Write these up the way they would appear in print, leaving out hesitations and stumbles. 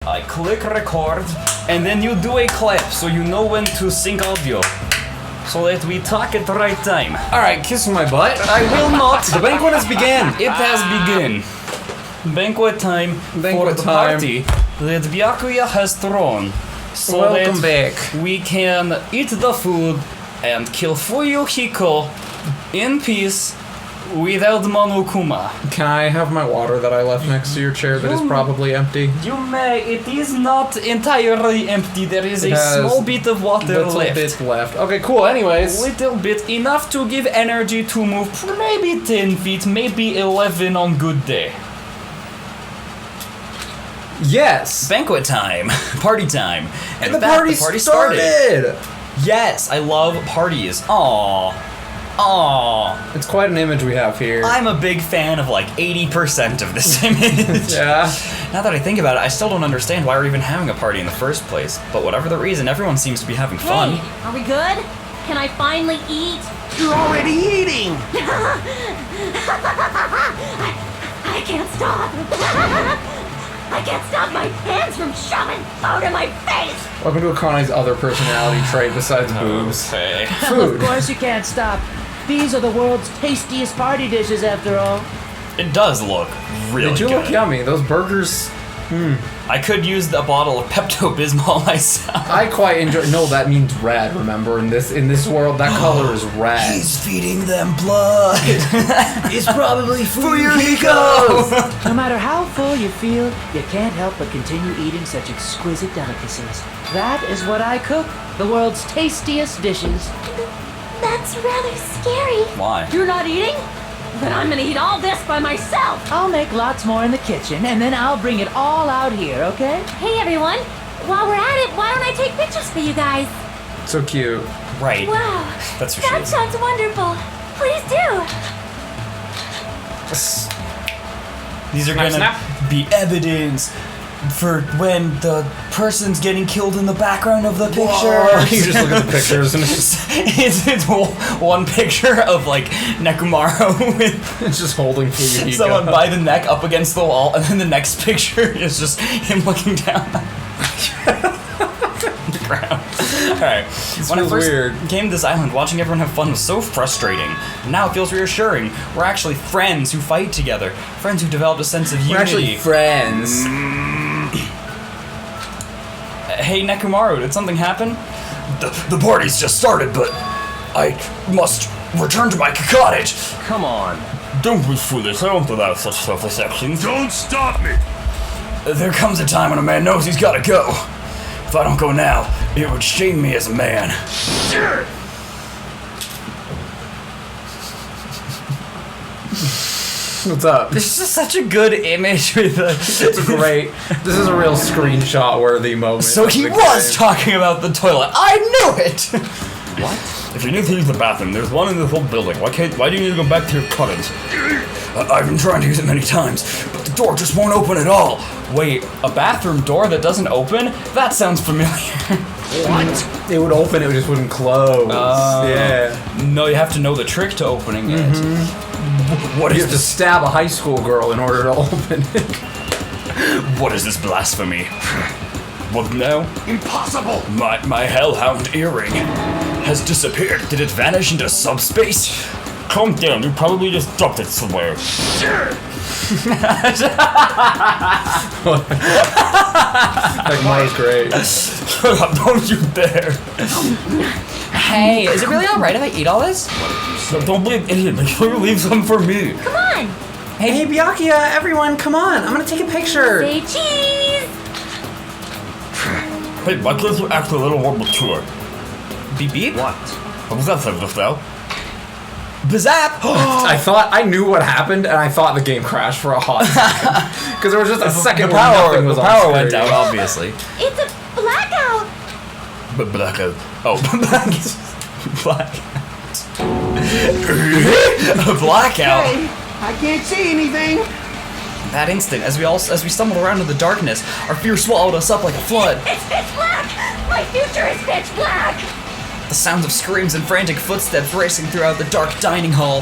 I click record, and then you do a clap so you know when to sync audio. So that we talk at the right time. Alright, kiss my butt. I will not. The banquet has begun. It has begun. Banquet time for the party that Byakuya has thrown. So Welcome that back. we can eat the food and kill Fuyuhiko in peace without Monokuma. Can I have my water that I left next to your chair that is probably empty? You may. It is not entirely empty. There is a small bit of water left. Bit left. Okay, cool. Anyways. Little bit. Enough to give energy to move maybe 10 feet, maybe 11 on good day. Yes. Banquet time. Party time. And the party started. Yes, I love parties. Aww. It's quite an image we have here. I'm a big fan of like 80% of this image. Yeah. Now that I think about it, I still don't understand why we're even having a party in the first place. But whatever the reason, everyone seems to be having fun. Hey, are we good? Can I finally eat? You're already eating! I can't stop. I can't stop my hands from shoving food in my face. Welcome to Akane's other personality trait besides boobs. Okay. Food. Of course you can't stop. These are the world's tastiest party dishes, after all. It does look really They do good. look yummy. Those burgers. I could use a bottle of Pepto-Bismol myself. I quite enjoy. No, that means red. Remember, in this world, that color is red. He's feeding them blood. It's probably Fuyuhiko! No matter how full you feel, you can't help but continue eating such exquisite delicacies. That is what I cook. The world's tastiest dishes. That's rather scary. Why? You're not eating? Then I'm gonna eat all this by myself. I'll make lots more in the kitchen, and then I'll bring it all out here, okay? Hey everyone, while we're at it, why don't I take pictures for you guys? So cute. Right. Wow, That's what she that is. sounds wonderful. Please do. These are Snap, gonna be evidence for when the person's getting killed in the background of the picture. You just look at the pictures and it's one picture of like Nekomaru with it's just holding Fuyuhiko. someone by the neck up against the wall, and then the next picture is just him looking down on the ground. Alright. When I feels first weird. came to this island, watching everyone have fun was so frustrating. Now it feels reassuring. We're actually friends who fight together. Friends who developed a sense of unity. We're actually friends. Hey, Nekomaru, did something happen? The party's just started, but I must return to my cottage. Come on. Don't be foolish. I don't allow such selfish actions. Don't stop me! There comes a time when a man knows he's gotta go. If I don't go now, it would shame me as a man. Sure! What's up? This is such a good image with the... It's great. This is a real screenshot-worthy moment. So of he the was game. talking about the toilet. I knew it! What? If you need to use the bathroom, there's one in the whole building. Why do you need to go back to your cottage? I've been trying to use it many times, but the door just won't open at all. Wait, a bathroom door that doesn't open? That sounds familiar. What? It would open, it just wouldn't close. Yeah. No, you have to know the trick to opening it. What You is have to this? stab a high school girl in order to open it. What is this blasphemy? What now? Impossible! My hellhound earring has disappeared. Did it vanish into subspace? Calm down, you probably just dropped it somewhere. Sure! Like, Mara's great. Don't you dare. Hey, is it really alright if I eat all this? No, don't be an idiot. Make sure you leave some for me. Come on, Hey, Byakuya, everyone, come on. I'm gonna take a picture. say cheese. Hey, my kids are actually a little more mature. Beep beep? What? What was that sound just now? Bazap! I knew what happened, and I thought the game crashed for a hot second. Because there was just a second the where power, nothing was the on power screen. went out, obviously. It's a blackout. But blackout. Oh, blackout. A blackout. Hey, I can't see anything! That instant, as we stumbled around in the darkness, our fear swallowed us up like a flood. It's pitch black. My future is pitch black. The sounds of screams and frantic footsteps racing throughout the dark dining hall,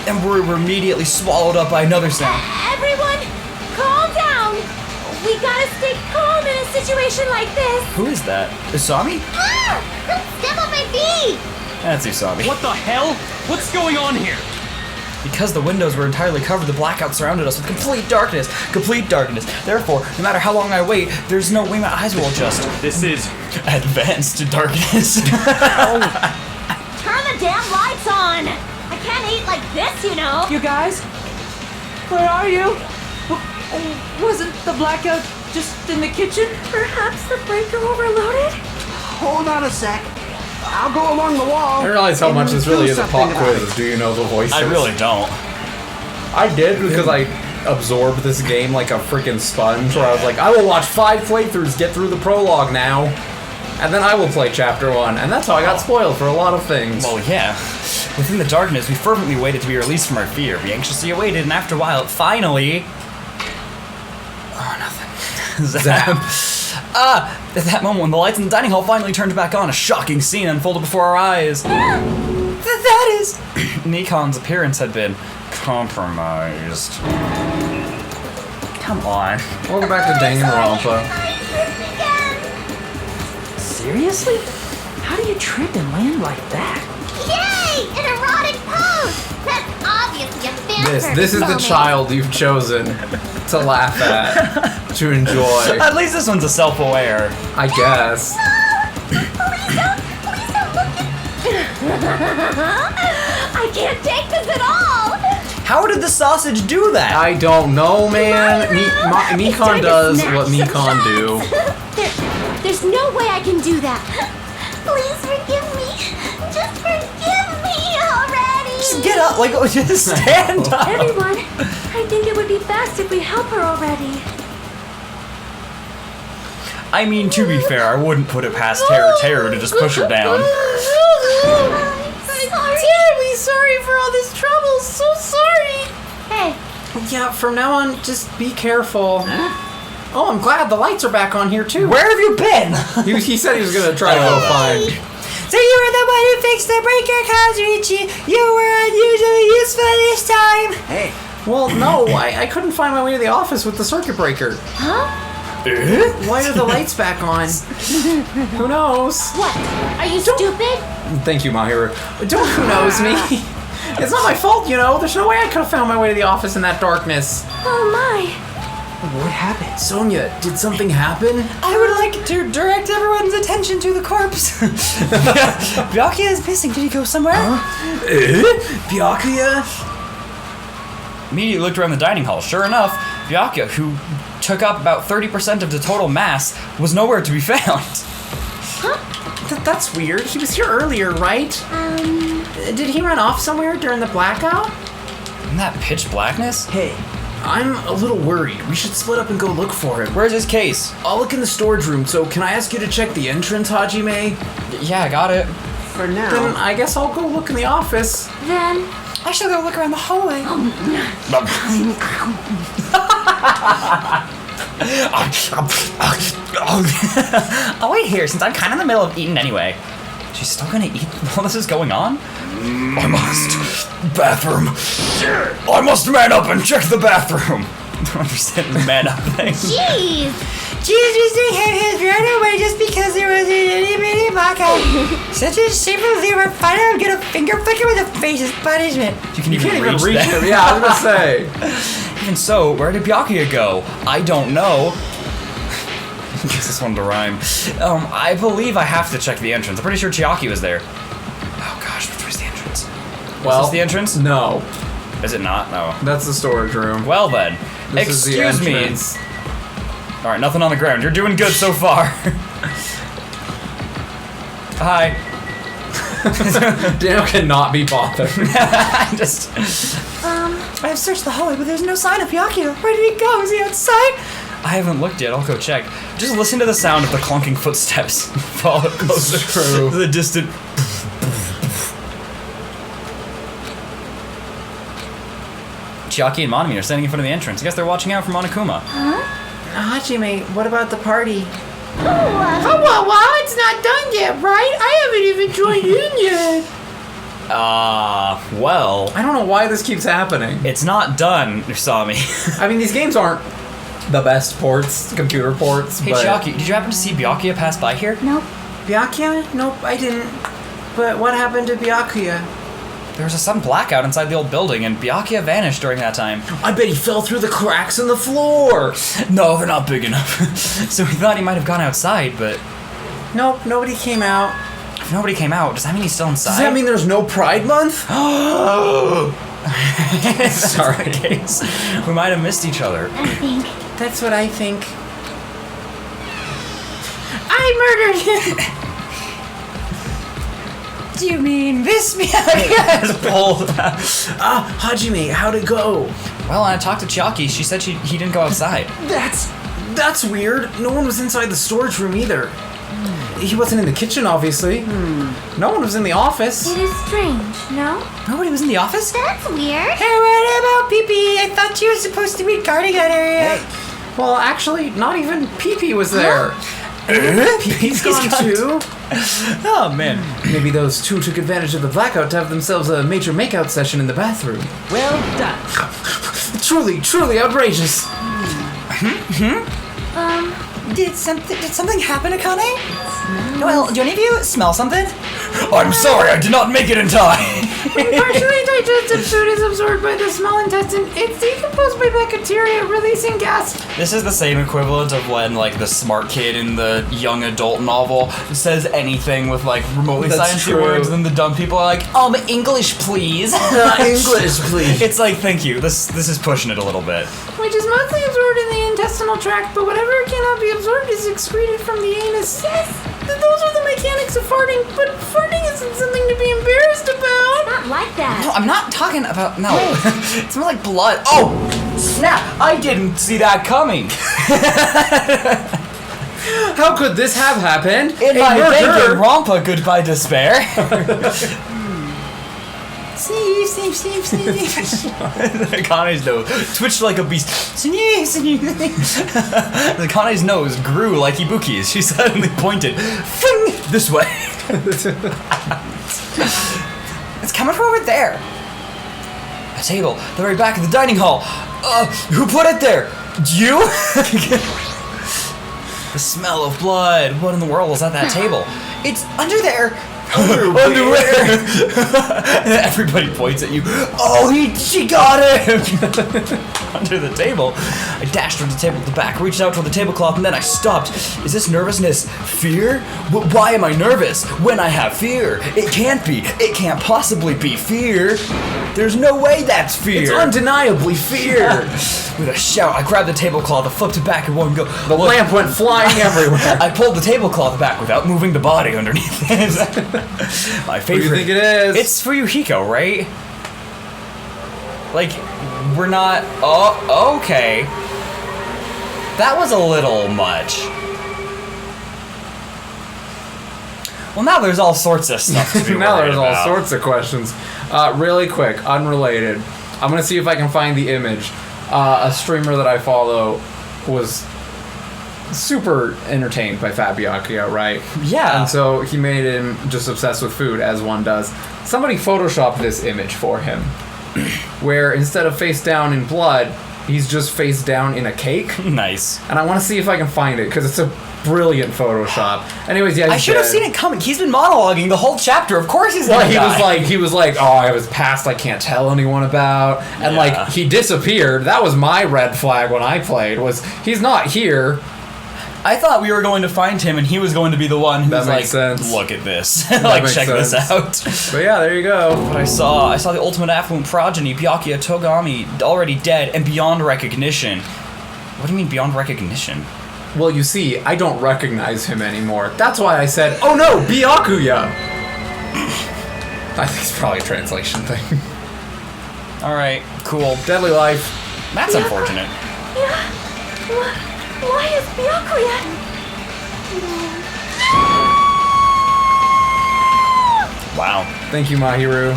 and we were immediately swallowed up by another sound. Everyone, calm down. We gotta stay calm and situation like this. Who is that? Usami? Ah! Don't step on my feet! That's Usami. What the hell? What's going on here? Because the windows were entirely covered, the blackout surrounded us with complete darkness. Complete darkness. Therefore, no matter how long I wait, there's no way my eyes will adjust. This is... Advanced darkness. Turn the damn lights on! I can't eat like this, you know! You guys? Where are you? Wasn't the blackout just in the kitchen? Perhaps the breaker overloaded? Hold on a sec. I'll go along the wall. I realize how much and this really do is a something pop about quiz. Do you know the voices? I really don't. I did because I absorbed this game like a freaking sponge. Where I was like, I will watch 5 playthroughs, get through the prologue now, and then I will play chapter 1. And that's how I got spoiled for a lot of things. Well, yeah. Within the darkness, we fervently waited to be released from our fear. We anxiously awaited, and after a while, finally... Oh, nothing. Zap. At that moment, when the lights in the dining hall finally turned back on, a shocking scene unfolded before our eyes. That is... Nikon's appearance had been compromised. Come on. Welcome back to Danganronpa. Seriously? How do you trip and land like that? Yay! An erotic pose! That's obviously a fan This is the child you've chosen to laugh at, to enjoy. At least this one's a self-aware. I guess. Please don't look at... I can't take this at all! How did the sausage do that? I don't know, man. Nikon does what Nikon do. There's no way I can do that. Please forgive me. Just forgive me already. Just get up, like, just stand up. Everyone, I think it would be best if we help her already. I mean, to be fair, I wouldn't put it past Terror to just push her down. I'm terribly sorry for all this trouble. So sorry. Hey, Yeah, from now on, just be careful. Oh, I'm glad the lights are back on here, too. Where have you been? He said he was gonna try to go find... So you were the one who fixed the breaker, Kazuichi. You were unusually useful this time. Hey, Well, no, I couldn't find my way to the office with the circuit breaker. huh? Why are the lights back on? Who knows? What? Are you stupid? Thank you, Mahiru. Don't who knows me. It's not my fault, you know. There's no way I could have found my way to the office in that darkness. Oh my. What happened? Sonia, did something happen? I would like to direct everyone's attention to the corpse. Byakuya is missing. Did he go somewhere? Byakuya? Immediately looked around the dining hall. Sure enough, Byakuya, who took up about 30% of the total mass, was nowhere to be found. That's weird. He was here earlier, right? Did he run off somewhere during the blackout? In that pitch blackness? Hey, I'm a little worried. We should split up and go look for him. Where's his case? I'll look in the storage room, so can I ask you to check the entrance, Hajime? Yeah, I got it. for now. Then I guess I'll go look in the office. Then I shall go look around the hallway. I'll wait here since I'm kind of in the middle of eating anyway. She's still gonna eat while this is going on? I must. Bathroom. I must man up and check the bathroom. I don't understand the man up thing. jeez. Jesus, they had his right away just because there was an itty-bitty blackout. Such a simple they were finally get a finger flicker with a face as punishment. You You can't even reach that. him. Yeah, I was gonna say. Even so, where did Byakuya go? I don't know. Guess this one to rhyme. I believe I have to check the entrance. I'm pretty sure Chiaki was there. Oh gosh, which was the entrance? Well, is this the entrance? No, Is it not? No. that's the storage room. Well then, This is the excuse me. entrance. All right, nothing on the ground. You're doing good so far. Hi. Daniel cannot be bothered. I just. I have searched the hallway, but there's no sign of Byakuya. Where did he go? Is he outside? I haven't looked yet. I'll go check. Just listen to the sound of the clunking footsteps. Follow closer. true. The distant. Chiaki and Monami are standing in front of the entrance. I guess they're watching out for Monokuma. Hajime, what about the party? Well, it's not done yet, right? I haven't even joined in yet. Well, I don't know why this keeps happening. it's not done, Usami. I mean, these games aren't the best ports, computer ports. Hey, but Chiaki, did you happen to see Byakuya pass by here? Nope. Byakuya? Nope, I didn't. But what happened to Byakuya? There was a sudden blackout inside the old building, and Byakuya vanished during that time. I bet he fell through the cracks in the floor. No, they're not big enough. So we thought he might have gone outside, but Nope, nobody came out. if nobody came out, does that mean he's still inside? Does that mean there's no Pride Month? Sorry, case. We might have missed each other. I think. That's what I think. I murdered him! Do you mean this Byakuya is bold? Hajime, how'd it go? Well, when I talked to Chiaki, she said he didn't go outside. That's weird. No one was inside the storage room either. He wasn't in the kitchen, obviously. No one was in the office. It is strange, no? Nobody was in the office? That's weird. Hey, what about Pee-Pee? I thought you were supposed to meet Cardigan area. Well, actually, not even Pee-Pee was there. Pee-Pee's gone too. Oh, man. Maybe those two took advantage of the blackout to have themselves a major makeout session in the bathroom. Well done. Truly outrageous. Did something happen, Akane? Well, do any of you smell something? I'm sorry, I did not make it in time. Partially digested food is absorbed by the small intestine. It's decomposed by bacteria, releasing gas. This is the same equivalent of when, like, the smart kid in the young adult novel says anything with, like, remotely That's sciencey true. words, and then the dumb people are like, English, please. English, please. It's like, thank you. This is pushing it a little bit. Which is mostly absorbed in the intestinal tract, but whatever cannot be absorbed is excreted from the anus. Yes, those are the mechanics of farting, but farting isn't something to be embarrassed about. Not like that. No, I'm not talking about, no. It smells like blood. Oh, snap. I didn't see that coming. How could this have happened? In A my murder? Danganronpa, goodbye despair. Sneeze. Kane's nose twitched like a beast. Sneeze. Kane's nose grew like Ibuki's. She suddenly pointed Fing! This way. It's coming from over there. A table, the very back of the dining hall. Who put it there? You? The smell of blood. What in the world was at that table? It's under there. Underwear. Everybody points at you. Oh, she got him. Under the table. I dashed toward the table at the back, reached out toward the tablecloth, and then I stopped. Is this nervousness? Fear? Why am I nervous when I have fear? It can't be. It can't possibly be fear. There's no way that's fear. It's undeniably fear. With a shout, I grabbed the tablecloth and flipped it back in one go. The lamp went flying everywhere. I pulled the tablecloth back without moving the body underneath it. My favorite. What do you think it is? It's Fuyuhiko, right? Like, we're not. Oh, okay. That was a little much. Well, now there's all sorts of stuff to be Now worried there's all about. sorts of questions. Really quick, unrelated. I'm gonna see if I can find the image. A streamer that I follow was super entertained by Fat Byakuya, right? Yeah. And so he made him just obsessed with food, as one does. Somebody photoshopped this image for him, where instead of face down in blood, he's just face down in a cake. Nice. And I want to see if I can find it, because it's a brilliant Photoshop. Anyways, yeah, I should have seen it coming. He's been monologuing the whole chapter. Of course he's Well, gonna die. he was like, oh, I have his past I can't tell anyone about, and Yeah. like he disappeared. That was my red flag when I played. Was he's not here? I thought we were going to find him and he was going to be the one who's That like, makes sense. look at this. Like, makes check this sense. out. But yeah, there you go. But I saw the ultimate affluent progeny, Byakuya Togami, already dead and beyond recognition. What do you mean beyond recognition? Well, you see, I don't recognize him anymore. That's why I said, oh no, Byakuya. I think it's probably a translation thing. Alright, cool. Deadly Life. That's unfortunate. Yeah. Why is Byakuya? Wow. Thank you, Mahiru.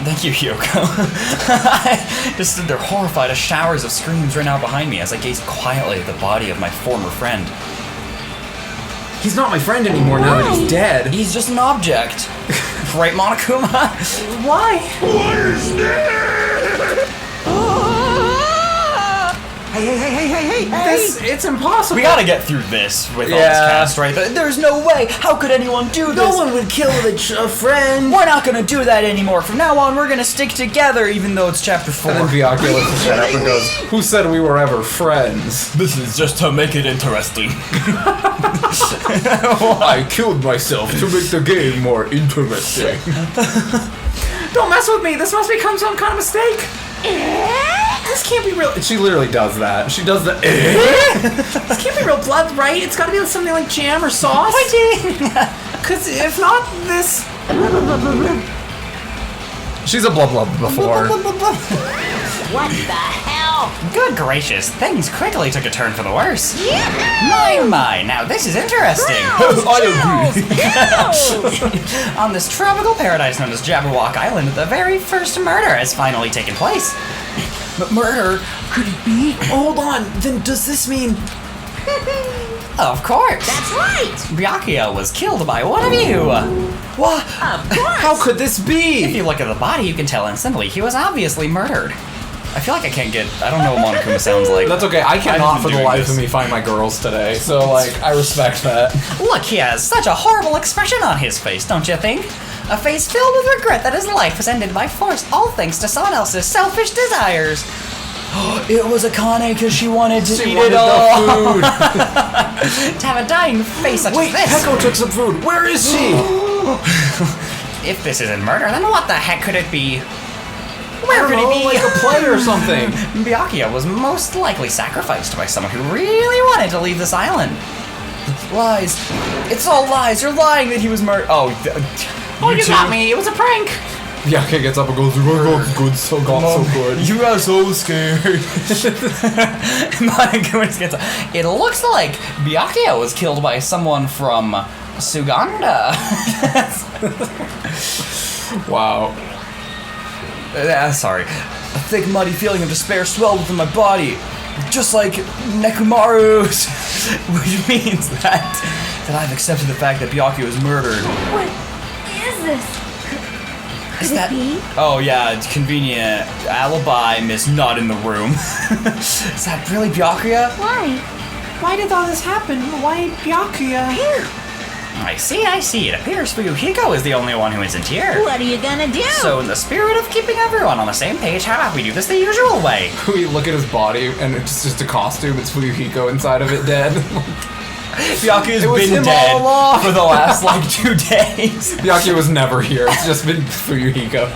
Thank you, Hyoko. I just stood there horrified as showers of screams ran out behind me as I gazed quietly at the body of my former friend. He's not my friend anymore now that he's dead. He's just an object. Right, Monokuma? Why? What is this? Hey! It's impossible. We gotta get through this with all this Yeah. cast, right? There's no way. How could anyone do this? No one would kill a friend. We're not gonna do that anymore. From now on, we're gonna stick together, even though it's chapter 4. And then Byakuya lifts his head up and goes, "Who said we were ever friends?" This is just to make it interesting. I killed myself to make the game more interesting. Don't mess with me. This must become some kind of mistake. This can't be real. She literally does that. She does the. This can't be real blood, right? It's got to be something like jam or sauce. Because if not, this. She's a blub blub before. What the hell? Good gracious, things quickly took a turn for the worse. My, now this is interesting. On this tropical paradise known as Jabberwock Island, the very first murder has finally taken place. But murder? Could it be? Hold on. Then does this mean? Of course. That's right. Byakuya was killed by one of you. What? Of course. How could this If be? you look at the body, you can tell instantly he was obviously murdered. I feel like I can't get. I don't know what Monokuma sounds like. That's okay. I cannot been for the doing life this. of me find my girls today. So like, I respect that. Look, he has such a horrible expression on his face, don't you think? A face filled with regret that his life was ended by force, all thanks to someone else's selfish desires. It was Akane because she wanted to She eat wanted it all. the food. To have a dying face such Wait, as this. Heko took some food. Where is she? If this isn't murder, then what the heck could it be? Where could it be? Like a play or something. Byakuya was most likely sacrificed by someone who really wanted to leave this island. Lies. It's all lies. You're lying that he was murdered. Oh, You got me. It was a prank. Byakuya gets up and goes, good, so good. You are so scared. Monokuma just gets up. It looks like Byakuya was killed by someone from Suganda. Wow. Sorry. A thick, muddy feeling of despair swelled within my body. Just like Nekomaru's. Which means that I've accepted the fact that Byakuya was murdered. What is this? Is Could it be? Oh yeah, it's convenient. Alibi, miss not in the room. Is that really Byakuya? Why? Why did all this happen? Why Byakuya? I see. It appears Fuyuhiko is the only one who isn't here. What are you gonna do? So in the spirit of keeping everyone on the same page, how about we do this the usual way? We look at his body and it's just a costume. It's Fuyuhiko inside of it dead. Byakuya's It was been him dead all along. for the last like 2 days. Byakuya was never here. It's just been Fuyuhiko.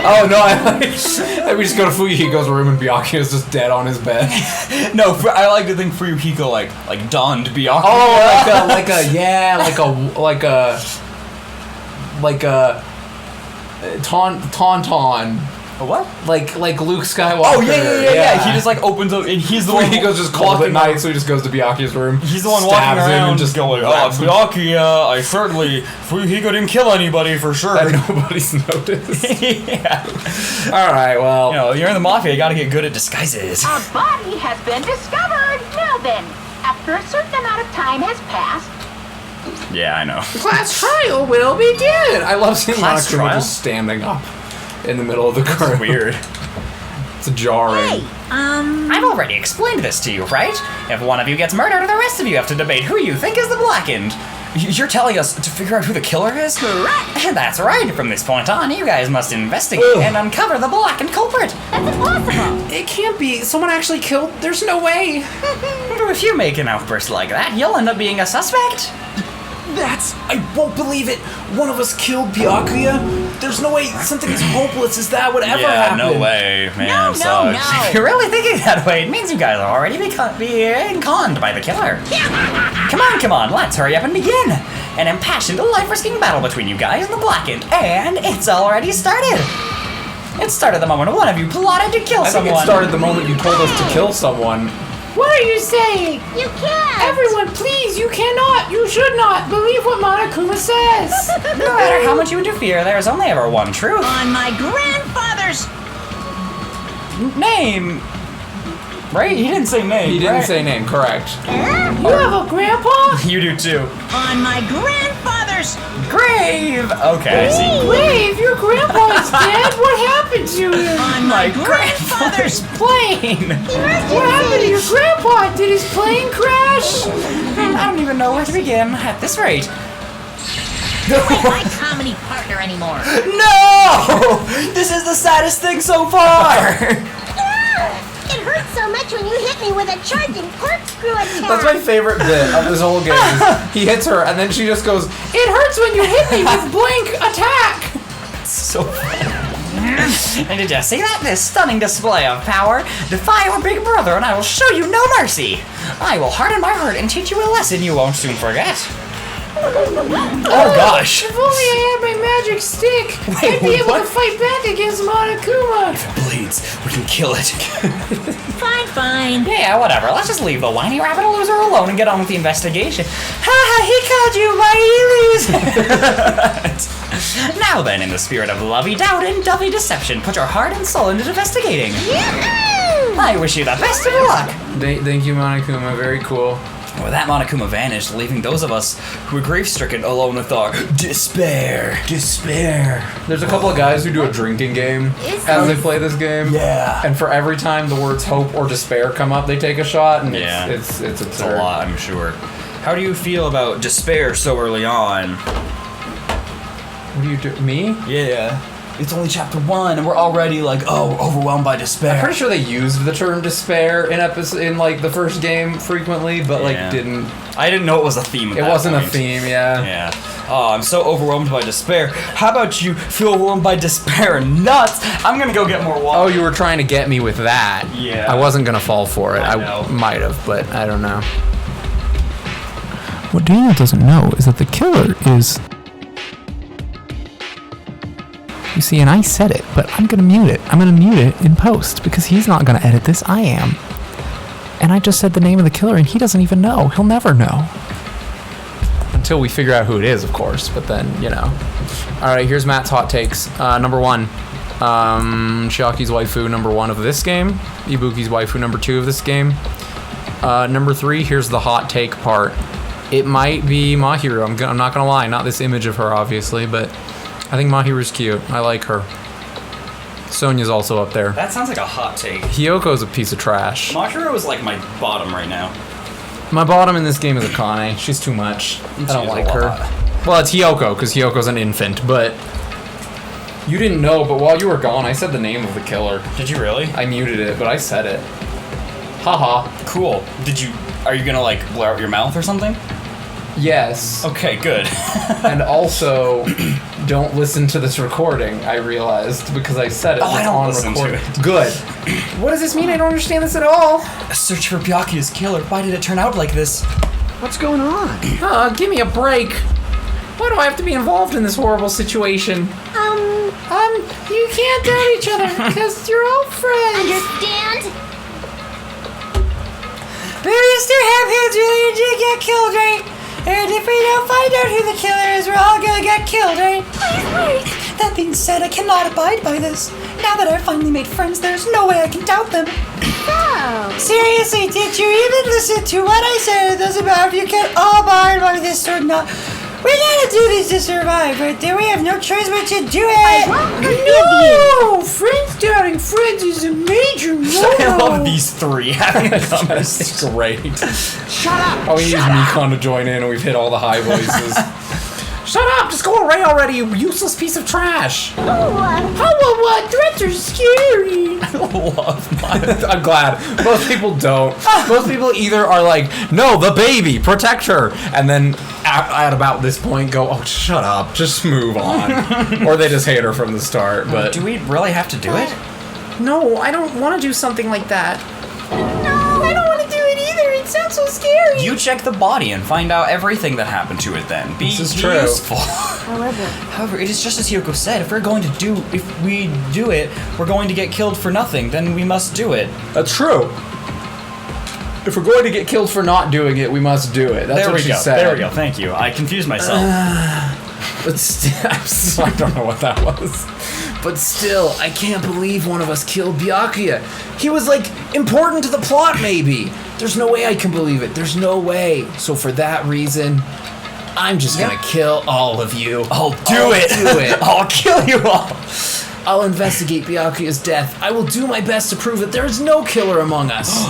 Oh no, we just go to Fuyuhiko's room and Byakuya's just dead on his bed. No, I like to think Fuyuhiko like donned Byakuya. Oh, like a tauntaun. A what? Like Luke Skywalker. Oh yeah. He just like opens up and he's the one. Fuyuhiko's just cold at walking night, around- so he just goes to Byakuya's room. He's the one stabs walking him around and just going, wraps him. Byakuya, I certainly, Fuyuhiko didn't kill anybody for sure. And nobody's noticed. Yeah. All right, well. You know, you're in the mafia, you gotta get good at disguises. A body has been discovered. Now then, after a certain amount of time has passed, Yeah, I know. Class trial will begin. I love seeing Class Monokuma trial? just standing up in the middle of the room. Weird. It's jarring. Hey, I've already explained this to you, right? If one of you gets murdered, the rest of you have to debate who you think is the blackened. You're telling us to figure out who the killer is? Correct. That's right. From this point on, you guys must investigate and uncover the blackened culprit. that's impossible. It can't be. Someone actually killed. There's no way. If you make an outburst like that, you'll end up being a suspect. I won't believe it. One of us killed Byakuya. There's no way something as hopeless as that would ever happen. no way, man. No. If you're really thinking that way, it means you guys are already being conned by the killer. Come on, let's hurry up and begin. An impassioned, life-risking battle between you guys and the blackened, and it's already started. It started the moment one of you plotted to kill I think someone. it started the moment you told us to kill someone. What are you saying? You can't. Everyone, please, you cannot. You should not believe what Monokuma says. No matter how much you interfere, there's only ever one truth. On my grandfather's. Name. Right? He didn't say name. He didn't right? say name, correct. You have a grandpa? You do too. On my grandfather's grandfather's. Grave! Okay, I see. Wave, your grandpa's dead. What happened to him? On my grandfather's. Plane! What happened to your grandpa? Did his plane crash? I don't even know where to begin at this rate. Not my comedy partner anymore. No! This is the saddest thing so far! It hurts so much when you hit me with a charging corkscrew attack. That's my favorite bit of this whole game. He hits her, and then she just goes, It hurts when you hit me with blank attack. So funny. And did you see that? This stunning display of power? Defy your big brother and I will show you no mercy. I will harden my heart and teach you a lesson you won't soon forget. Oh gosh. If only I had my magic stick, I'd be able to fight back against Monokuma. If it bleeds, we can kill it. Fine. Yeah, whatever. Let's just leave the whiny rabbit loser alone and get on with the investigation. Ha! He called you mighty loser. Now then, in the spirit of lovey doubt and dovey deception, put your heart and soul into investigating. I wish you the best of luck. Thank you, Monokuma. Very cool. Well, that Monokuma vanished, leaving those of us who were grief-stricken alone with our despair. There's a couple of guys who do a drinking game as they play this game. Yeah. And for every time the words hope or despair come up, they take a shot, and Yeah. it's It's absurd. a lot, I'm sure. How do you feel about despair so early on? What do you do? Me? Yeah. It's only chapter 1, and we're already like, oh, overwhelmed by despair. I'm pretty sure they used the term despair in like the first game frequently, but like Yeah. didn't. I didn't know it was a theme. At It that wasn't a point. theme, yeah. Yeah. Oh, I'm so overwhelmed by despair. How about you feel overwhelmed by despair and nuts? I'm gonna go get more water. Oh, you were trying to get me with that. Yeah. I wasn't gonna fall for it. I know. might have, but I don't know. What Daniel doesn't know is that the killer is... You see, and I said it, but I'm gonna mute it. I'm gonna mute it in post, because he's not gonna edit this, I am. And I just said the name of the killer, and he doesn't even know. He'll never know. Until we figure out who it is, of course, but then, you know. Alright, here's Matt's hot takes. Number 1. Chiaki's waifu number 1 of this game. Ibuki's waifu number 2 of this game. Number 3, here's the hot take part. It might be Mahiru. I'm not gonna lie, not this image of her, obviously, but I think Mahiru's cute. I like her. Sonya's also up there. That sounds like a hot take. Hyoko's a piece of trash. Makiro is like my bottom right now. My bottom in this game is Akane. She's too much. I don't She's a like her. lot. Well, it's Hyoko, because Hyoko's an infant, but... You didn't know, but while you were gone, I said the name of the killer. Did you really? I muted it, but I said it. Haha. Cool. Are you gonna like blur out your mouth or something? Yes. Okay, good. And also, don't listen to this recording, I realized, because I said it. Oh, I It's don't on listen to recording. it. Good. What does this mean? I don't understand this at all. A search for Byakuya's killer. Why did it turn out like this? What's going on? Give me a break. Why do I have to be involved in this horrible situation? You can't doubt each other because you're all friends. Understand? But we still have heads really did get killed, right? And if we don't find out who the killer is, we're all gonna get killed, right? That being said, I cannot abide by this. Now that I've finally made friends, there's no way I can doubt them. Oh. Seriously, did you even listen to what I said? It doesn't matter if you can abide by this or not. We gotta do this to survive, right there. We have no choice but to do it. No! Friends doubting friends is a major I no. love these three having a It's conversation. great. Shut up! Oh, we use Mikon to join in, and we've hit all the high voices. Shut up! Just go away already, you useless piece of trash! What? Threats are scary! I love mine. I'm glad. Most people don't. Most people either are like, no, the baby, protect her, and then at about this point go, oh, shut up, just move on. Or they just hate her from the start. But Do we really have to do it? No, I don't want to do something like that. No, I don't want to do it either. It sounds so scary. You check the body and find out everything that happened to it then. Be This is be true. useful. However, it is just as Hyoko said, if we do it, we're going to get killed for nothing, then we must do it. that's true. If we're going to get killed for not doing it, we must do it. That's There what we she go. said. There we go. Thank you. I confused myself. But still, I don't know what that was. But still, I can't believe one of us killed Byakuya. He was, like, important to the plot, maybe. There's no way I can believe it. There's no way. So for that reason, I'm just gonna kill all of you. I'll do it. I'll kill you all. I'll investigate Byakuya's death. I will do my best to prove that there is no killer among us.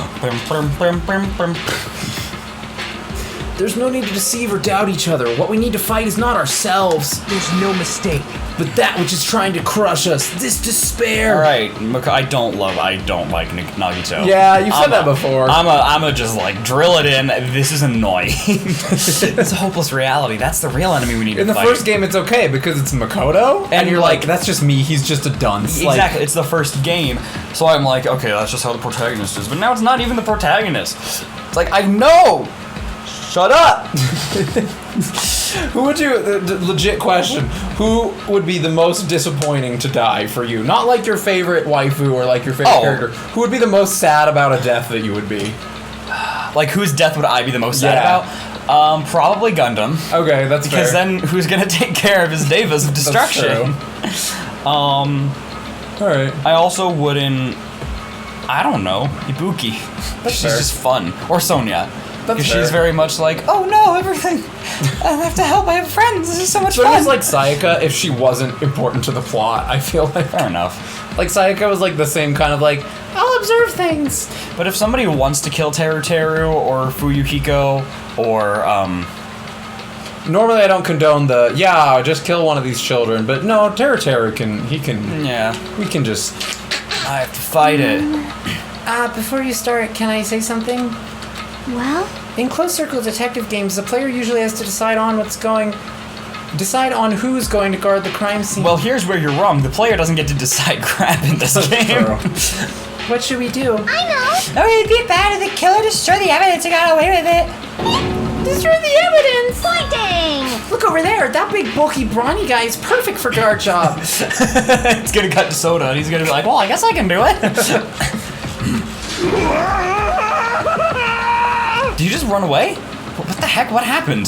There's no need to deceive or doubt each other. What we need to fight is not ourselves, There's no mistake. but that which is trying to crush us. This despair. All right, I don't like Nagito. Yeah, you've said that before. I'm just like drill it in. This is annoying. It's a hopeless reality. That's the real enemy we need In to the fight. first game, it's okay because it's Makoto, and you're like, that's just me. He's just a dunce. Exactly, it's the first game, so I'm like, okay, that's just how the protagonist is. But now it's not even the protagonist. It's like, I know! Shut up! Who would you, legit question, who would be the most disappointing to die for you? Not like your favorite waifu or like your favorite character. Who would be the most sad about a death that you would be? Like, whose death would I be the most sad about? Probably Gundam. Okay, that's Because fair. then who's gonna take care of his devas of destruction? Alright. I also wouldn't, I don't know, Ibuki. She's fair. just fun. Or Sonya. That's Because fair. she's very much like, Oh no, everything. I have to help. I have friends. This is so much So fun. it's like Sayaka if she wasn't important to the plot, I feel like. fair enough. Like Sayaka was like the same kind of like, I'll observe things. But if somebody wants to kill Teru Teru or Fuyuhiko or Normally I don't condone the, just kill one of these children, but no, Teru can, yeah, we can just, I have to fight it. Before you start, can I say something? Well, In closed circle detective games, the player usually has to decide on who's going to guard the crime scene. Well, here's where you're wrong. The player doesn't get to decide crap in this game. What should we do? I know. Oh, it'd be bad if the killer destroyed the evidence and got away with it. Destroy the evidence! Pointing. Look over there, that big bulky brawny guy is perfect for our job. It's gonna cut to Soda, and he's gonna be like, well, I guess I can do it. Do you just run away? What the heck? What happened?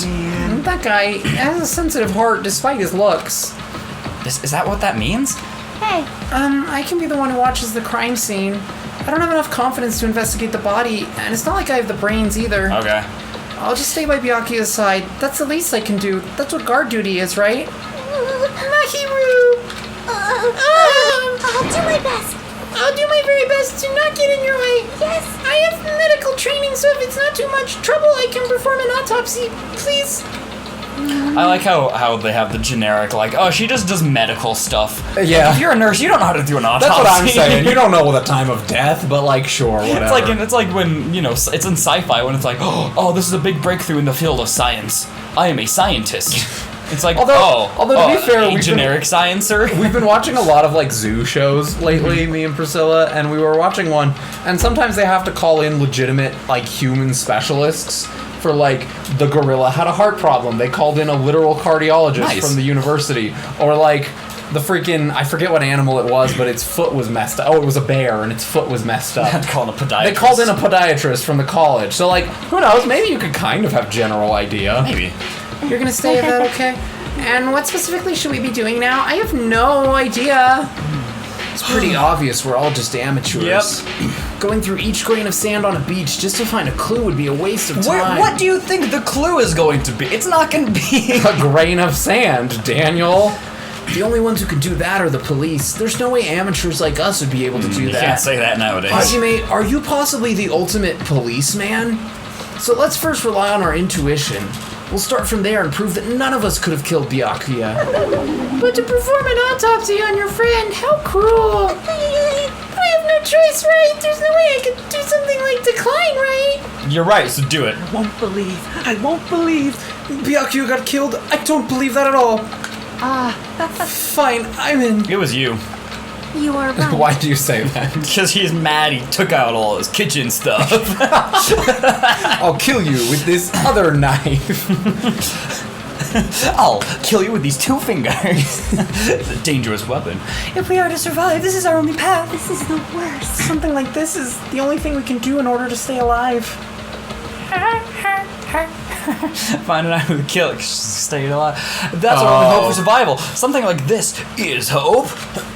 That guy has a sensitive heart despite his looks. Is that what that means? Hey, I can be the one who watches the crime scene. I don't have enough confidence to investigate the body, and it's not like I have the brains either. Okay. I'll just stay by Byakuya's side. That's the least I can do. That's what guard duty is, right? Mahiru! I'll do my best. I'll do my very best to not get in your way. Yes. I have medical training, so if it's not too much trouble, I can perform an autopsy. Please. I like how they have the generic, like, oh, she just does medical stuff. Yeah. If you're a nurse, you don't know how to do an autopsy. That's what I'm saying. You don't know the time of death, but like, sure, whatever. It's like when, you know, it's in sci-fi when it's like, oh, this is a big breakthrough in the field of science. I am a scientist. It's like, Although to be fair, a we've generic sciencer. We've been watching a lot of like zoo shows lately, me and Priscilla, and we were watching one, and sometimes they have to call in legitimate like human specialists for like the gorilla had a heart problem. They called in a literal cardiologist from the university, or like the freaking, I forget what animal it was, but its foot was messed up. Oh, it was a bear, and its foot was messed up. They called a podiatrist. They called in a podiatrist from the college. So like, who knows? Maybe you could kind of have general idea. Maybe. You're gonna stay, is that okay? And what specifically should we be doing now? I have no idea. It's pretty obvious we're all just amateurs. Yep. Going through each grain of sand on a beach just to find a clue would be a waste of time. What do you think the clue is going to be? It's not going to be A grain of sand, Daniel. The only ones who could do that are the police. There's no way amateurs like us would be able to do You that. can't say that nowadays. Hajime, are you possibly the ultimate policeman? So let's first rely on our intuition. We'll start from there and prove that none of us could have killed Byakuya. But to perform an autopsy on your friend, how cruel. I have no choice, right? There's no way I could do something like decline, right? You're right, so do it. I won't believe. Byakuya got killed? I don't believe that at all. Fine, I'm in. It was you. You are right. Why do you say that? Because he's mad he took out all his kitchen stuff. I'll kill you with this other knife. I'll kill you with these 2 fingers. It's a dangerous weapon. If we are to survive, this is our only path. This is the worst. Something like this is the only thing we can do in order to stay alive. Finding out who killed it, staying alive. That's our only hope for survival. Something like this is hope.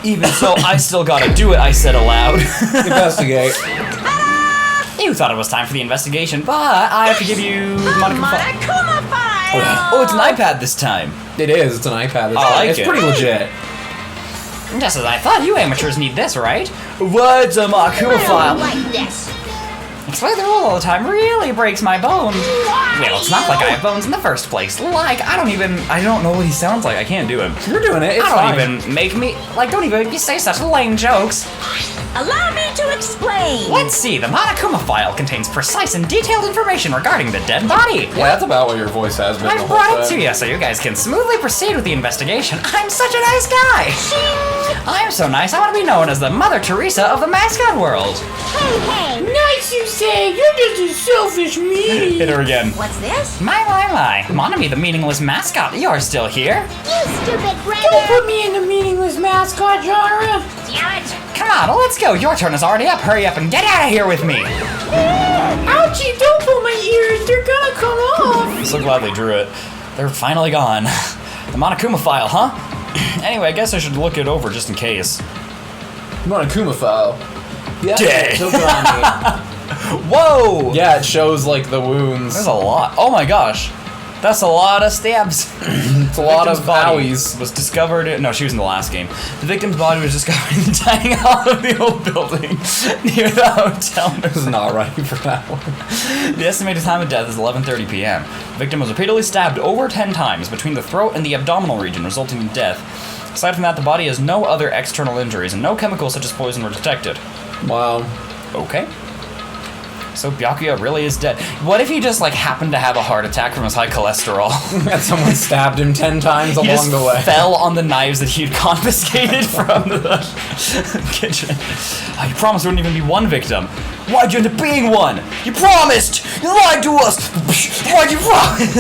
Even so, I still gotta do it, I said aloud. Investigate. You thought it was time for the investigation, but I have to give you My Kuma Pai Oh, it's an iPad this time. It is. It's an iPad. This I time. like It's it. pretty legit. Just as I thought, you amateurs need this, right? What's a Makuma file? Like this. Explaining the rule all the time really breaks my bones. Well, it's not like I have bones in the first place. Like, I don't know what he sounds like. I can't do him. You're doing it. It's I don't fine. even make me, like, don't even say such lame jokes. Allow me to explain. Let's see, the Monokuma file contains precise and detailed information regarding the dead body. Yeah, that's about what your voice has been. I the brought whole it to time. you so you guys can smoothly proceed with the investigation. I'm such a nice guy. I'm so nice, I want to be known as the Mother Teresa of the mascot world. Hey, Nice you say. You're just a selfish meanie. Hit her again. what's this? My. Monami, the meaningless mascot, you're still here? You stupid Don't brother. put me in the meaningless mascot genre. Damn it. Come on, let's go. Your turn is already up. Hurry up and get out of here with me. Ouchie, don't pull my ears. They're gonna come off. So glad they drew it. They're finally gone. The Monokuma file, huh? Anyway, I guess I should look it over just in case. Monokuma file. Yeah. Dead. Still drawing Whoa! Yeah, it shows like the wounds. There's a lot. Oh my gosh. That's a lot of stabs. It's a lot of owies. Was discovered. No, she was in the last game. The victim's body was discovered in the tiny hall of the old building near the hotel. This is not ready for that one. The estimated time of death is 11:30 p.m. The victim was repeatedly stabbed over 10 times between the throat and the abdominal region, resulting in death. Aside from that, the body has no other external injuries, and no chemicals such as poison were detected. Wow. Okay. So Byakuya really is dead. What if he just like happened to have a heart attack from his high cholesterol? And someone stabbed him 10 times He along just the way. fell on the knives that he'd confiscated from the kitchen. Oh, you promised there wouldn't even be one victim. Why'd you end up being one? You promised! You lied to us! Why'd you promise?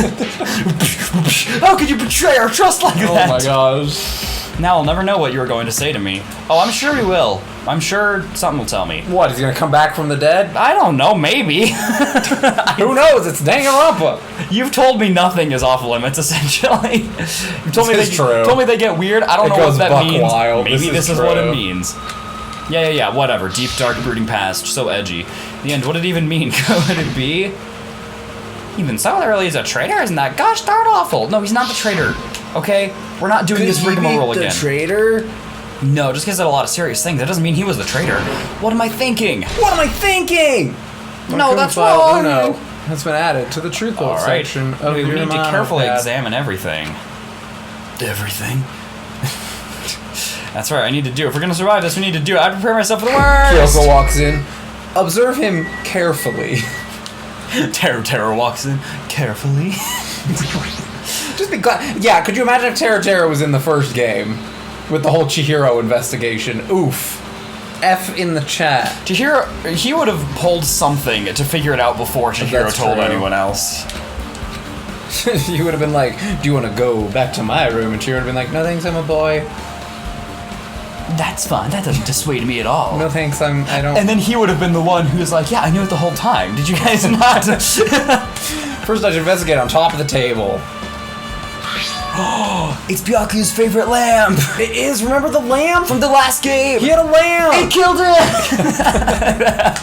How could you betray our trust like that? Oh my gosh. Now I'll never know what you were going to say to me. Oh, I'm sure he will. I'm sure something will tell me. What, he's gonna come back from the dead? I don't know, maybe. Who knows? It's Danganronpa. You've told me nothing is off limits, essentially. You told me This is true. told me they get weird. I don't It know goes what that buck means. wild. Maybe This is is what it true. means. Yeah, whatever. Deep, dark, brooding past. So edgy. In the end, what did it even mean? Could it be? Even so, there really is a traitor? Isn't that gosh darn awful? No, he's not the traitor. Okay? We're not doing this rigmarole again. traitor? No, just because I said a lot of serious things, that doesn't mean he was the traitor. What am I thinking? What am I thinking? No, that's File wrong. Uno has been added to the truth All right. section of we your need to carefully monopad. examine everything. Everything? That's right, I need to do it. If we're gonna survive this, we need to do it. I prepare myself for the worst! Kyoko walks in. Observe him carefully. Terror walks in carefully. Just be glad. Yeah, could you imagine if Terra was in the first game? With the whole Chihiro investigation. Oof. F in the chat. Chihiro, he would have pulled something to figure it out before Chihiro That's told true. anyone else. You would have been like, do you want to go back to my room? And she would have been like, no thanks, I'm a boy. That's fine. That doesn't dissuade me at all. No thanks, I don't. And then he would have been the one who was like, yeah, I knew it the whole time. Did you guys not? First I should investigate on top of the table. It's Byaku's favorite lamp. It is, remember the lamp? From the last game. He had a lamp! He killed it!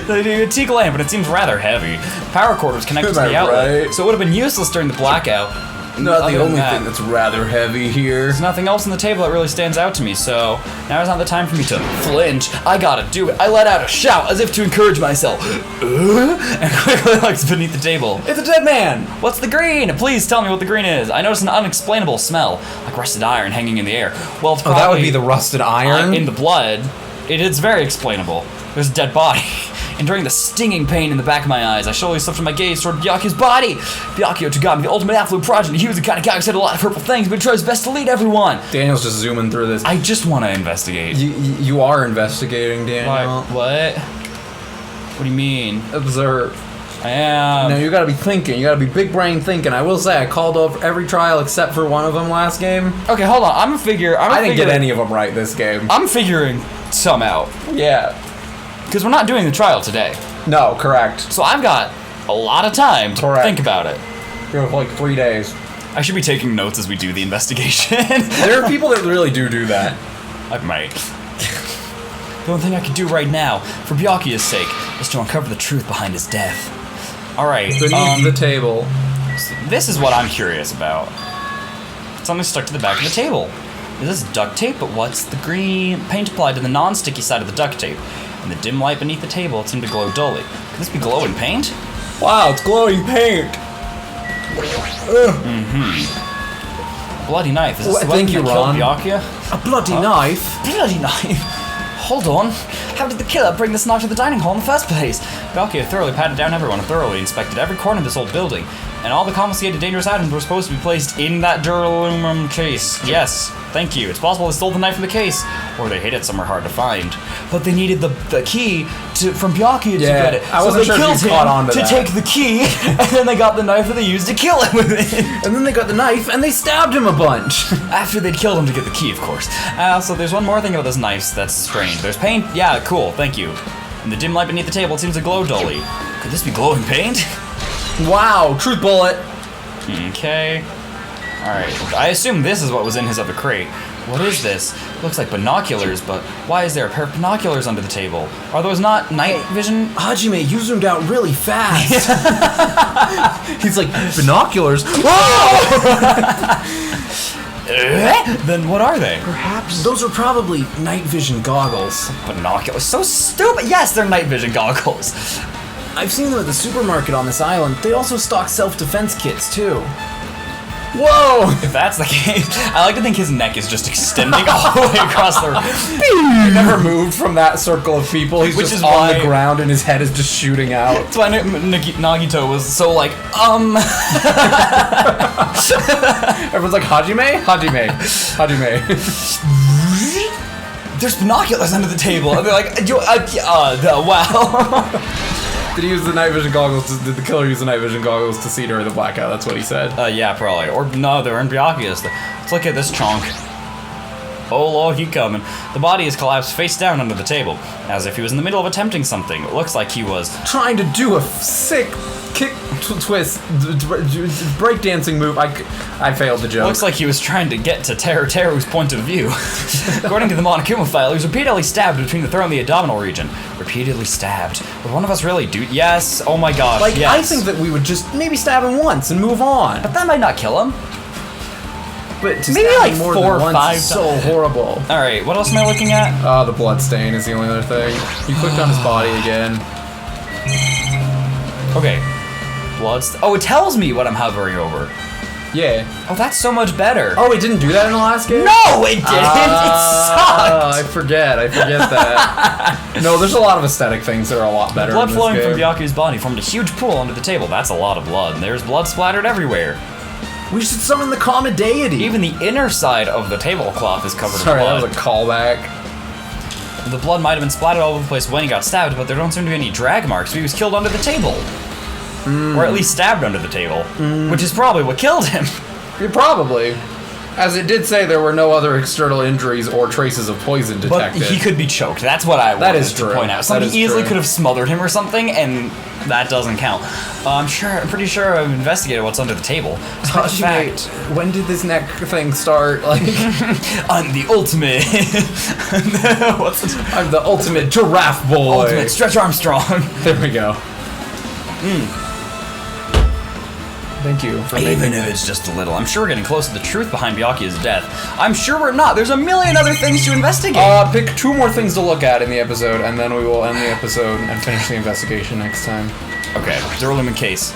The antique lamp, but it seems rather heavy. Power cord was connected to Am the I outlet, right? so it would have been useless during the blackout. Not Other the than only that, thing that's rather heavy here. There's nothing else on the table that really stands out to me, so now is not the time for me to flinch. I gotta do it. I let out a shout as if to encourage myself. And quickly looks beneath the table. It's a dead man! What's the green? Please tell me what the green is. I notice an unexplainable smell, like rusted iron hanging in the air. Well, it's Oh, probably that would be the rusted iron? in the blood. It's very explainable. There's a dead body. And during the stinging pain in the back of my eyes, I slowly lifted my gaze toward Byakuya's body. Byakuya to God, the ultimate affluent progeny. He was the kind of guy who said a lot of hurtful things, but he tries his best to lead everyone. Daniel's just zooming through this. I just want to investigate. You are investigating, Daniel. What? What do you mean? Observe. I am. No, you gotta be thinking. You gotta be big brain thinking. I will say, I called over every trial except for one of them last game. Okay, hold on. I didn't get any of them right this game. I'm figuring some out. Yeah. Because we're not doing the trial today. No, correct. So I've got a lot of time to Correct. think about it. You have like 3 days. I should be taking notes as we do the investigation. There are people that really do that. I might. The only thing I can do right now, for Byakuya's sake, is to uncover the truth behind his death. Alright, Beneath the table. So this is what I'm curious about. Something stuck to the back of the table. This is duct tape, but what's the green paint applied to the non-sticky side of the duct tape? In the dim light beneath the table, it seemed to glow dully. Could this be glowing paint? Wow, it's glowing paint. A bloody knife. Is this the weapon Thank you, that killed Ron. Byakuya? A bloody knife. Bloody knife. Hold on. How did the killer bring this knife to the dining hall in the first place? Byakuya thoroughly patted down everyone and thoroughly inspected every corner of this old building. And all the confiscated dangerous items were supposed to be placed in that duralumin case. Yes, thank you. It's possible they stole the knife from the case, or they hid it somewhere hard to find. But they needed the key from Byakuya to get it. I wasn't sure if you caught on to that. take the key, and then they got the knife that they used to kill him with it. And then they got the knife and they stabbed him a bunch. After they'd killed him to get the key, of course. So there's one more thing about this knife that's strange. There's paint. Yeah, cool. Thank you. In the dim light beneath the table, it seems to glow dully. Could this be glowing paint? Wow, truth bullet. Okay. Alright. I assume this is what was in his other crate. What is this? Looks like binoculars, but why is there a pair of binoculars under the table? Are those not night vision? Hajime, you zoomed out really fast. He's like, binoculars? Then what are they? Perhaps those are probably night vision goggles. Binoculars. So stupid. Yes, they're night vision goggles. I've seen them at the supermarket on this island. They also stock self-defense kits, too. Whoa! If that's the case, I like to think his neck is just extending all the way across the room. He never moved from that circle of people. He's Which just is on why- the ground and his head is just shooting out. That's why Nagito was so like, Everyone's like, Hajime? Hajime. There's binoculars under the table. And they're like, wow. Did he use the night vision goggles? Did the killer use the night vision goggles to see during the blackout? That's what he said. Yeah, probably. Or no, they're in Byakuya's. Let's look at this chunk. Oh lord, he coming. The body is collapsed face down under the table, as if he was in the middle of attempting something. It looks like he was Trying to do a sick kick twist breakdancing move. I failed the joke. Looks like he was trying to get to Teru's point of view. According to the Monokuma file, he was repeatedly stabbed between the throat and the abdominal region. Repeatedly stabbed. Would one of us really do? Yes. Oh my gosh. Like, yes. I think that we would just maybe stab him once and move on. But that might not kill him. But to Maybe stab like him more 4 than or once 5 is so horrible. All right. What else am I looking at? The blood stain is the only other thing. You clicked on his body again. Okay. Oh, it tells me what I'm hovering over. Yeah. Oh, that's so much better. Oh, it didn't do that in the last game? No, it didn't. It sucked. I forget that. No, there's a lot of aesthetic things that are a lot better Blood in this flowing game. from Byakuya's body formed a huge pool under the table. That's a lot of blood. And there's blood splattered everywhere. We should summon the common deity. Even the inner side of the tablecloth is covered Sorry, in blood. that was a callback. The blood might have been splattered all over the place when he got stabbed, but there don't seem to be any drag marks, so he was killed under the table. Or at least stabbed under the table, which is probably what killed him. Yeah, probably. As it did say, there were no other external injuries or traces of poison But detected. he could be choked. That's what I wanted is to true. point out. That Somebody is easily true. could have smothered him or something, and that doesn't count. I'm pretty sure I've investigated what's under the table. Hajime, when did this neck thing start? Like, I'm the ultimate. I'm the ultimate giraffe boy. Ultimate Stretch Armstrong. There we go. Thank you for Even if it's just a little. I'm sure we're getting close to the truth behind Byakuya's death. I'm sure we're not. There's a million other things to investigate. Pick 2 more things to look at in the episode, and then we will end the episode and finish the investigation next time. Okay, duralumin case.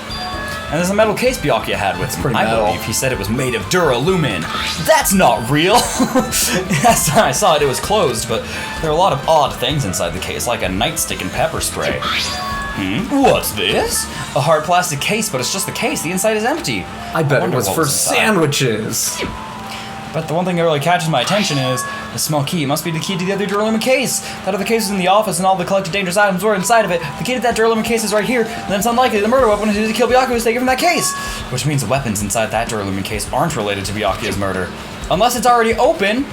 And there's a metal case Byakuya had with him. pretty I metal. believe he said it was made of duralumin. That's not real. Last time I saw it, it was closed, but there are a lot of odd things inside the case, like a nightstick and pepper spray. What's this? A hard plastic case, but it's just the case. The inside is empty. I bet it wonder was what for inside. sandwiches. But the one thing that really catches my attention is the small key. It must be the key to the other duralumin case. That other case is in the office, and all the collected dangerous items were inside of it. The key to that duralumin case is right here, and then it's unlikely the murder weapon used to kill Byakuya was taken from that case. Which means the weapons inside that duralumin case aren't related to Byakuya's murder. Unless it's already open.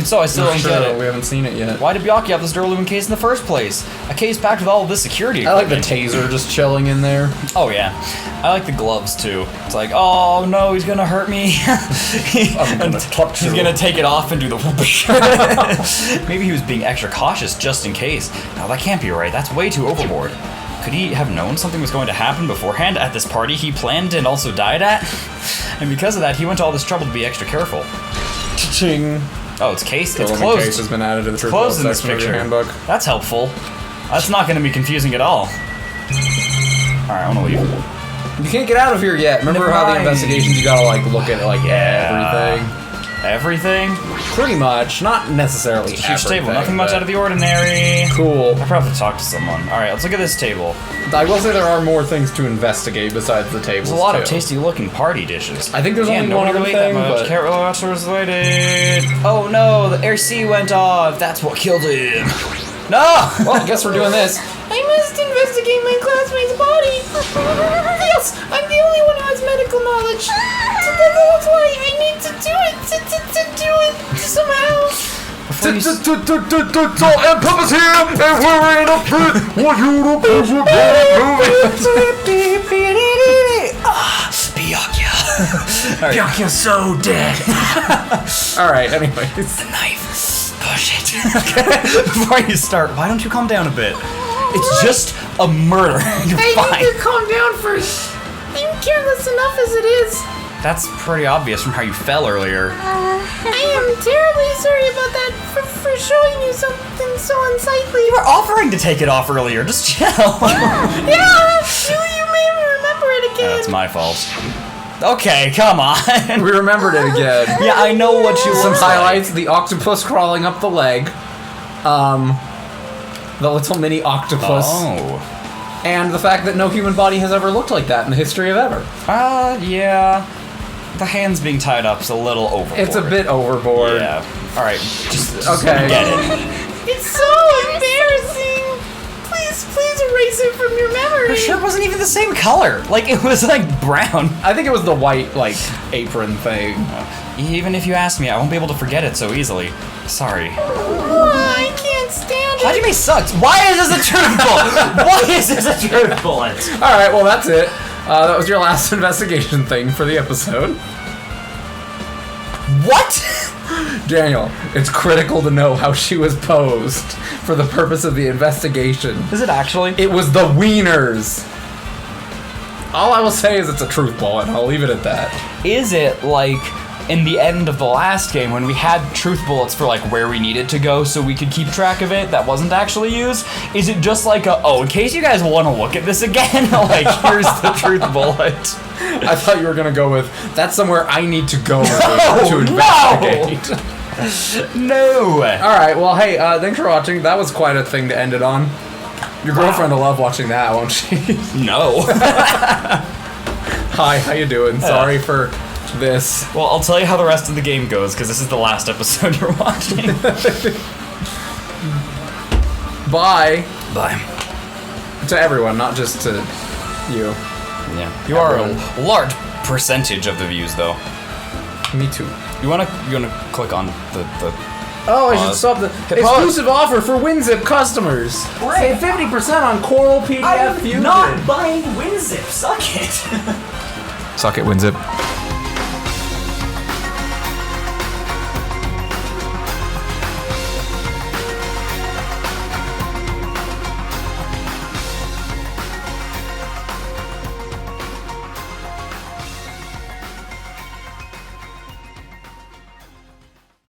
So I still don't get it. We haven't seen it yet. Why did Byakuya have this duralumin case in the first place? A case packed with all of this security I like the equipment. taser just chilling in there. Oh yeah, I like the gloves too. It's like, oh no, he's gonna hurt me. I'm gonna touch He's you. gonna take it off and do the whoopish. Maybe he was being extra cautious just in case. No, that can't be right. That's way too overboard. Could he have known something was going to happen beforehand at this party he planned and also died at? And because of that, he went to all this trouble to be extra careful. Ching. Oh, it's case. It's The closed. case has been added to the truth Closed in this section of your picture. handbook. That's helpful. That's not going to be confusing at all. Alright, I want to leave. You can't get out of here yet. Remember how the investigations, you gotta like look at like everything? Everything? Pretty much. Not necessarily Huge everything. table. Nothing much but- out of the ordinary. Cool. I probably have to talk to someone. Alright, let's look at this table. I will say there are more things to investigate besides the tables. There's a lot of too. tasty looking party dishes. I think there's only one nobody other really ate thing, that much. but- Can't really watch what's related. Oh no, the AC went off. That's what killed him. No! Well, I guess we're doing this. I must investigate my classmate's body. Yes, I'm the only one who has medical knowledge. So that's why I need to do it. To do it somehow. And Papa's here, and we're in a pit. What you to Byakuya's so dead. Alright, anyways. The knife. Push it. Before you start, why don't you calm down a bit? It's just a murder. You're I fine. need to calm down first. I'm careless enough as it is. That's pretty obvious from how you fell earlier. I am terribly sorry about that for showing you something so unsightly. You were offering to take it off earlier. Just chill. Yeah, you may remember it again. That's my fault. Okay, come on. We remembered it again. Yeah, I know what you Some look highlights, the octopus crawling up the leg. The little mini octopus. Oh. And the fact that no human body has ever looked like that in the history of ever. Yeah. The hands being tied up's a little overboard. It's a bit overboard. Yeah. Alright, just Okay. get it. It's so embarrassing. Please erase it from your memory. Her shirt wasn't even the same color. Like, it was like brown. I think it was the white, like, apron thing. Even if you ask me, I won't be able to forget it so easily. Sorry. I can't stand it. Hajime sucks. Why is this a truth bullet? Why is this a truth bullet? Alright, well, that's it. That was your last investigation thing for the episode. What? Daniel, it's critical to know how she was posed for the purpose of the investigation. Is it actually? It was the wieners. All I will say is it's a truth bullet. I'll leave it at that. Is it like in the end of the last game when we had truth bullets for like where we needed to go so we could keep track of it that wasn't actually used? Is it just like in case you guys want to look at this again, like here's the truth bullet? I thought you were gonna go with that's somewhere I need to go to investigate. No! Alright, well hey, thanks for watching. That was quite a thing to end it on. Your girlfriend will love watching that, won't she? No. Hi, how you doing? Sorry for this. Well, I'll tell you how the rest of the game goes, because this is the last episode you're watching. Bye. Bye. To everyone, not just to you. Yeah. You are a large percentage of the views, though. Me too. You wanna click on the Oh, I should Pause. stop the exclusive offer for WinZip customers. Save 50% on Coral PDF Fusion. Not buying WinZip. Suck it. Suck it, WinZip.